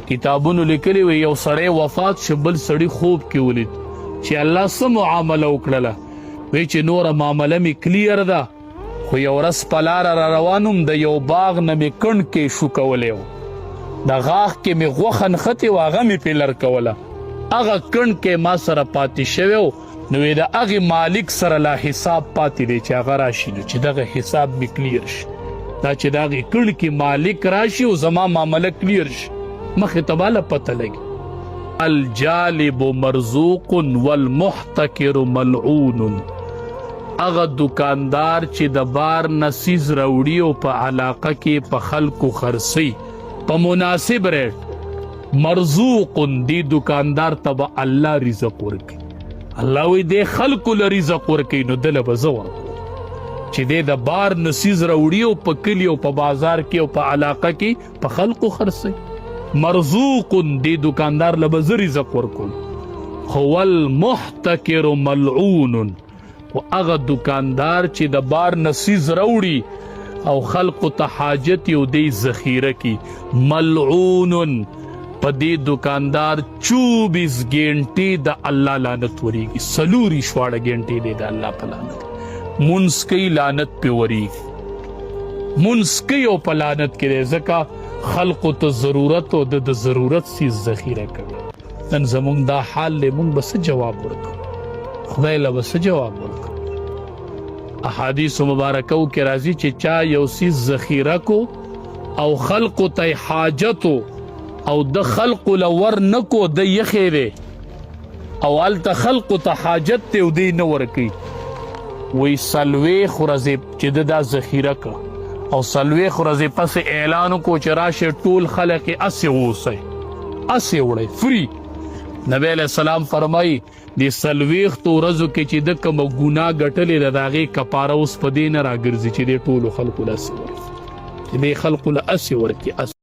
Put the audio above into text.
کتابونو لیکلی وي یو سړی وفات شو بل سړی خوب کې ولید چې الله څه معامله وکړله وی چې نوره معامله مې کلیر ده خو یو ورځ په لاره را روانم د یو باغ نه مې کڼ کې شو کولی و د غاښ کې مې غوښه نښتې وه هغه مې پې لر کوله هغه کڼ کې ما سره پاتې شوی و نو د هغې مالک سره لا حساب پاتې دی چې هغه راشي نو چې دغه حساب مې کلیر شي دا چې د هغې کڼ کې مالک راشي او زما معامله کلیر شي مخې ته باله پته لګي الجالب مرزوق والمحتکر ملعون هغه دکاندار چې د بار نه څیز راوړي او په علاقه کې په خلکو خرڅوي په مناسب ریټ مرزوق دی دکاندار ته به الله رزق ورکوي الله وی دې خلکو له رزق ورکوي نو دله به زه ورکوم چې دې د بار نه څیز راوړي او په کلي او په بازار کې او په علاقه کې په خلکو خرڅوي مرزوق دی دکاندار له به زه رزق ورکوم هو المحتکر ملعون و هغه دکاندار چې د بار نه څیز راوړي او خلقو ته حاجت یو دی ذخیره کی ملعون په دې دکاندار 24 غنټې د الله لعنت وریږي سلوري شواړه غنټې دی د الله په لعنت منځ کوي لعنت پې وریږي منځ کوي او په لعنت کې دی ځکه خلقو ته ضرورت او د ضرورت څیز ذخیره کوي نن زمونږ دا حال دی مونږ به څه جواب ورکړو خدای له به څه جواب ورکړو احادیث مبارکو کې راځي چې چا یو څیز ذخیره کو او خلقو ته حاجت او د خلقو لور نکو د یخې دی او هلته خلقو ته حاجت دی او دی نه ورکوي وی څلوېښت ورځې چې د دا ذخیره که او څلوېښت ورځې پسې اعلان وکړو چې راشئ ټول خلک یې اسې واوسئ اسې وړئ فری نبی علیہ السلام فرمایي د څلوېښتو ورځو کې چې د کومه ګناه ګټلې ده د هغې کفاره اوس په دې نه راګرځي چې دې ټولو خلکو له اسې ورکړي چې دې خلکو له اسې ورکړي